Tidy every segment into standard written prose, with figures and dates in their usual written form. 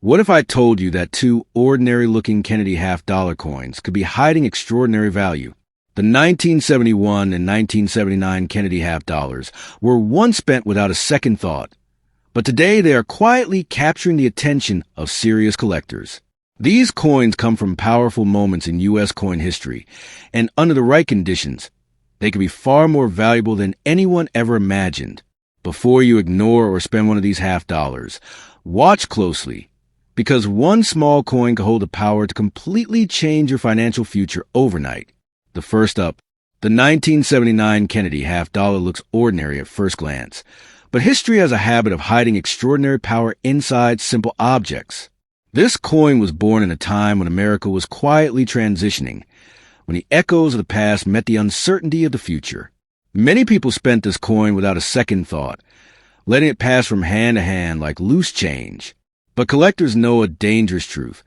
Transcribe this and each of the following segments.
What if I told you that two ordinary-looking Kennedy half-dollar coins could be hiding extraordinary value? The 1971 and 1979 Kennedy half-dollars were once spent without a second thought, but today they are quietly capturing the attention of serious collectors. These coins come from powerful moments in U.S. coin history, and under the right conditions, they can be far more valuable than anyone ever imagined. Before you ignore or spend one of these half-dollars, watch closely, because one small coin can hold the power to completely change your financial future overnight. The first up, the 1979 Kennedy half-dollar looks ordinary at first glance, but history has a habit of hiding extraordinary power inside simple objects. This coin was born in a time when America was quietly transitioning, when the echoes of the past met the uncertainty of the future. Many people spent this coin without a second thought, letting it pass from hand to hand like loose change. But collectors know a dangerous truth.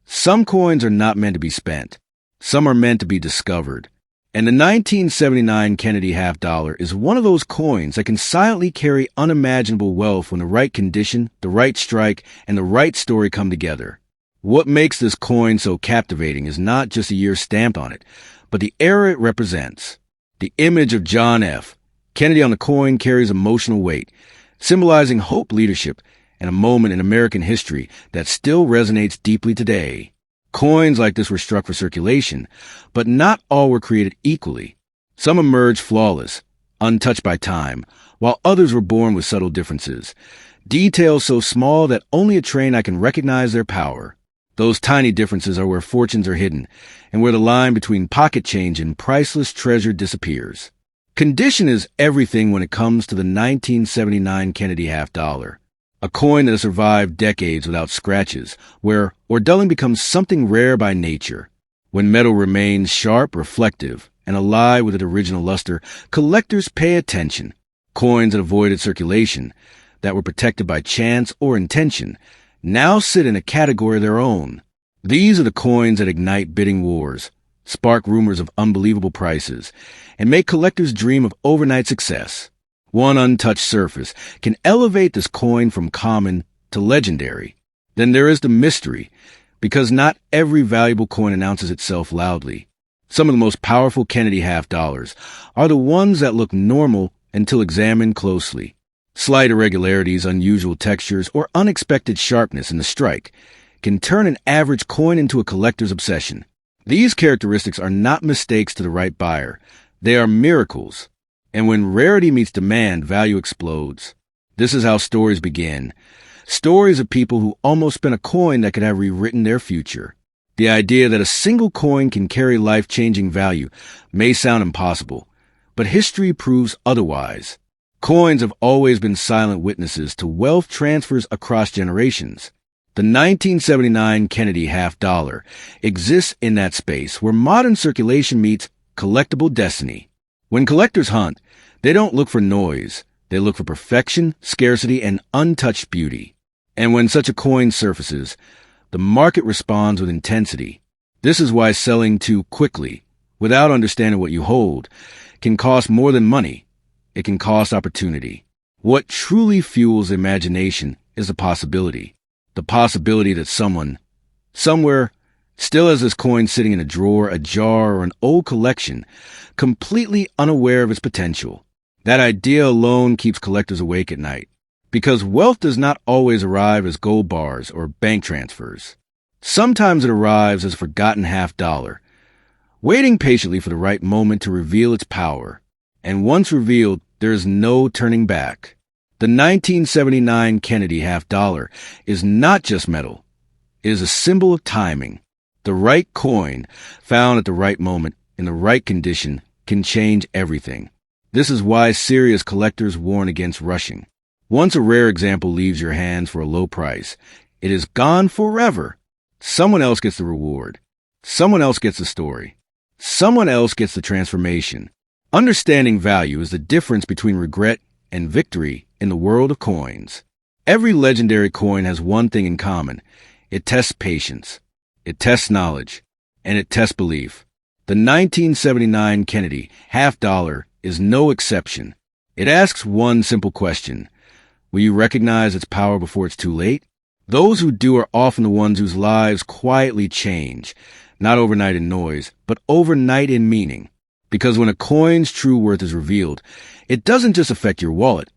Some coins are not meant to be spent. Some are meant to be discovered. And the 1979 Kennedy half-dollar is one of those coins that can silently carry unimaginable wealth when the right condition, the right strike, and the right story come together. What makes this coin so captivating is not just the year stamped on it, but the era it represents. The image of John F. Kennedy on the coin carries emotional weight, symbolizing hope, leadership, and a moment in American history that still resonates deeply today. Coins like this were struck for circulation, but not all were created equally. Some emerged flawless, untouched by time, while others were born with subtle differences, details so small that only a trained eye can recognize their power. Those tiny differences are where fortunes are hidden, and where the line between pocket change and priceless treasure disappears. Condition is everything when it comes to the 1979 Kennedy half-dollar. A coin that has survived decades without scratches, where ordelling becomes something rare by nature. When metal remains sharp, reflective, and alive with its original luster, collectors pay attention. Coins that avoided circulation, that were protected by chance or intention, now sit in a category of their own. These are the coins that ignite bidding wars, spark rumors of unbelievable prices, and make collectors dream of overnight success. One untouched surface can elevate this coin from common to legendary. Then there is the mystery, because not every valuable coin announces itself loudly. Some of the most powerful Kennedy half-dollars are the ones that look normal until examined closely. Slight irregularities, unusual textures, or unexpected sharpness in the strike can turn an average coin into a collector's obsession. These characteristics are not mistakes to the right buyer. They are miracles. And when rarity meets demand, value explodes. This is how stories begin. Stories of people who almost spent a coin that could have rewritten their future. The idea that a single coin can carry life-changing value may sound impossible, but history proves otherwise. Coins have always been silent witnesses to wealth transfers across generations. The 1979 Kennedy half-dollar exists in that space where modern circulation meets collectible destiny. When collectors hunt, they don't look for noise. They look for perfection, scarcity, and untouched beauty. And when such a coin surfaces, the market responds with intensity. This is why selling too quickly, without understanding what you hold, can cost more than money. It can cost opportunity. What truly fuels imagination is the possibility. The possibility that someone, somewhere, still has this coin sitting in a drawer, a jar, or an old collection, completely unaware of its potential. That idea alone keeps collectors awake at night, because wealth does not always arrive as gold bars or bank transfers. Sometimes it arrives as a forgotten half-dollar, waiting patiently for the right moment to reveal its power. And once revealed, there is no turning back. The 1979 Kennedy half-dollar is not just metal. It is a symbol of timing. The right coin, found at the right moment, in the right condition, can change everything. This is why serious collectors warn against rushing. Once a rare example leaves your hands for a low price, it is gone forever. Someone else gets the reward. Someone else gets the story. Someone else gets the transformation. Understanding value is the difference between regret and victory in the world of coins. Every legendary coin has one thing in common. It tests patience. It tests knowledge, and it tests belief. The 1979 Kennedy half-dollar is no exception. It asks one simple question. Will you recognize its power before it's too late? Those who do are often the ones whose lives quietly change, not overnight in noise, but overnight in meaning. Because when a coin's true worth is revealed, it doesn't just affect your wallet,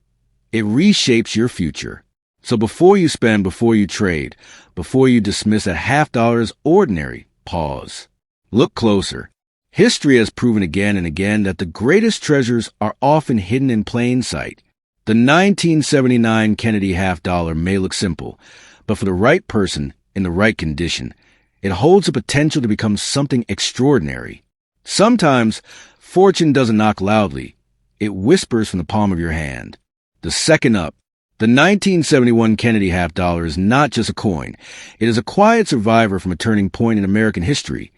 it reshapes your future. So before you spend, before you trade, before you dismiss a $50 as ordinary, pause. Look closer. History has proven again and again that the greatest treasures are often hidden in plain sight. The 1979 Kennedy $50 may look simple, but for the right person, in the right condition, it holds the potential to become something extraordinary. Sometimes, fortune doesn't knock loudly. It whispers from the palm of your hand. The second up, the 1971 Kennedy $50 is not just a coin. It is a quiet survivor from a turning point in American history,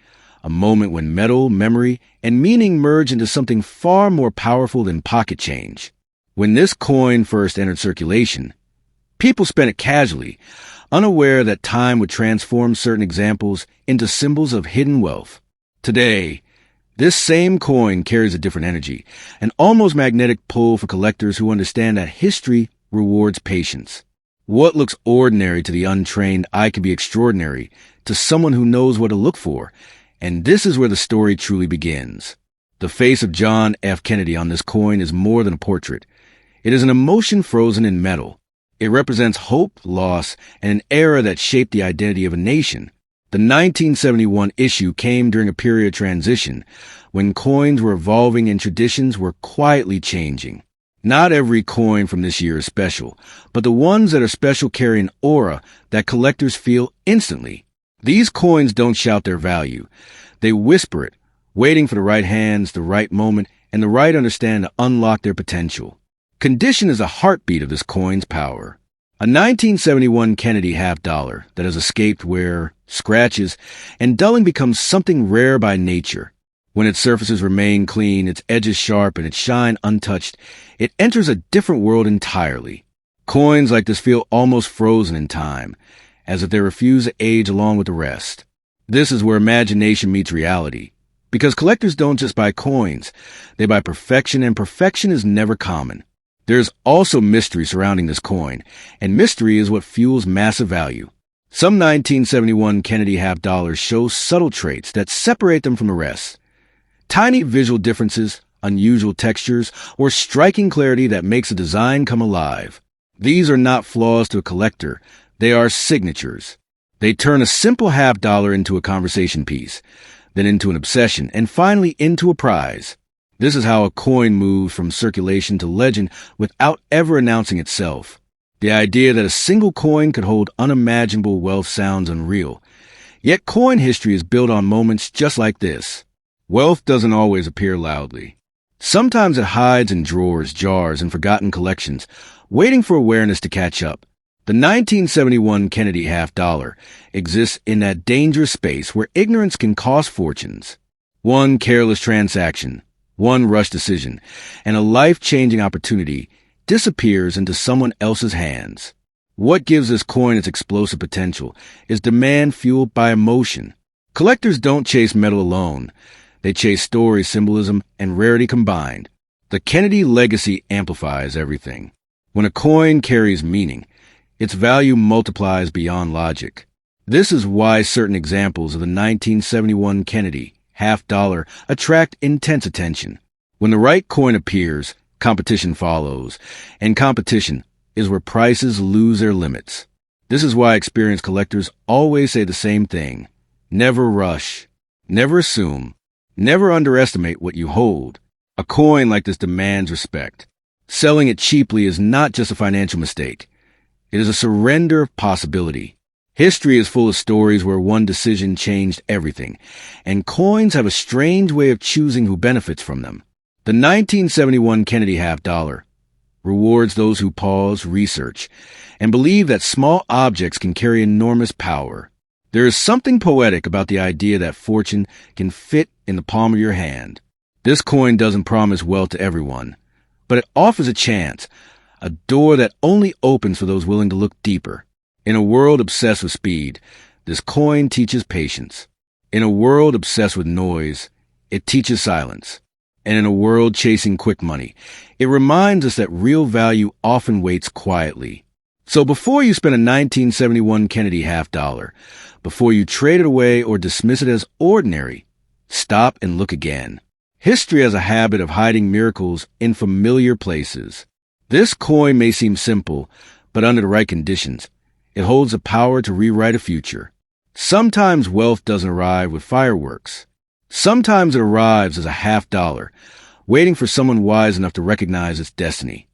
a moment when metal, memory, and meaning merge into something far more powerful than pocket change. When this coin first entered circulation, people spent it casually, unaware that time would transform certain examples into symbols of hidden wealth. Today, this same coin carries a different energy, an almost magnetic pull for collectors who understand that history rewards patience. What looks ordinary to the untrained eye can be extraordinary to someone who knows what to look for, and this is where the story truly begins. The face of John F. Kennedy on this coin is more than a portrait. It is an emotion frozen in metal. It represents hope, loss, and an era that shaped the identity of a nation. The 1971 issue came during a period of transition, when coins were evolving and traditions were quietly changing. Not every coin from this year is special, but the ones that are special carry an aura that collectors feel instantly. These coins don't shout their value. They whisper it, waiting for the right hands, the right moment, and the right understanding to unlock their potential. Condition is the heartbeat of this coin's power. A 1971 Kennedy $50 that has escaped wear, scratches, and dulling becomes something rare by nature. When its surfaces remain clean, its edges sharp, and its shine untouched, it enters a different world entirely. Coins like this feel almost frozen in time, as if they refuse to age along with the rest. This is where imagination meets reality. Because collectors don't just buy coins, they buy perfection, and perfection is never common. There's also mystery surrounding this coin, and mystery is what fuels massive value. Some 1971 Kennedy $50 show subtle traits that separate them from the rest. Tiny visual differences, unusual textures, or striking clarity that makes a design come alive. These are not flaws to a collector, they are signatures. They turn a simple $50 into a conversation piece, then into an obsession, and finally into a prize. This is how a coin moves from circulation to legend without ever announcing itself. The idea that a single coin could hold unimaginable wealth sounds unreal. Yet coin history is built on moments just like this. Wealth doesn't always appear loudly. Sometimes it hides in drawers, jars, and forgotten collections, waiting for awareness to catch up. The 1971 Kennedy $50 exists in that dangerous space where ignorance can cost fortunes. One careless transaction, one rush decision, and a life-changing opportunity disappears into someone else's hands. What gives this coin its explosive potential is demand fueled by emotion. Collectors don't chase metal alone. They chase story, symbolism, and rarity combined. The Kennedy legacy amplifies everything. When a coin carries meaning, its value multiplies beyond logic. This is why certain examples of the 1971 Kennedy $50 attract intense attention. When the right coin appears, competition follows, and competition is where prices lose their limits. This is why experienced collectors always say the same thing. Never rush. Never assume. Never underestimate what you hold. A coin like this demands respect. Selling it cheaply is not just a financial mistake. It is a surrender of possibility. History is full of stories where one decision changed everything, and coins have a strange way of choosing who benefits from them. The 1971 Kennedy $50 rewards those who pause, research, and believe that small objects can carry enormous power. There is something poetic about the idea that fortune can fit in the palm of your hand. This coin doesn't promise wealth to everyone, but it offers a chance, a door that only opens for those willing to look deeper. In a world obsessed with speed, this coin teaches patience. In a world obsessed with noise, it teaches silence. And in a world chasing quick money, it reminds us that real value often waits quietly. So before you spend a 1971 Kennedy half dollar, before you trade it away or dismiss it as ordinary, stop and look again. History has a habit of hiding miracles in familiar places. This coin may seem simple, but under the right conditions, it holds the power to rewrite a future. Sometimes wealth doesn't arrive with fireworks. Sometimes it arrives as a half dollar, waiting for someone wise enough to recognize its destiny.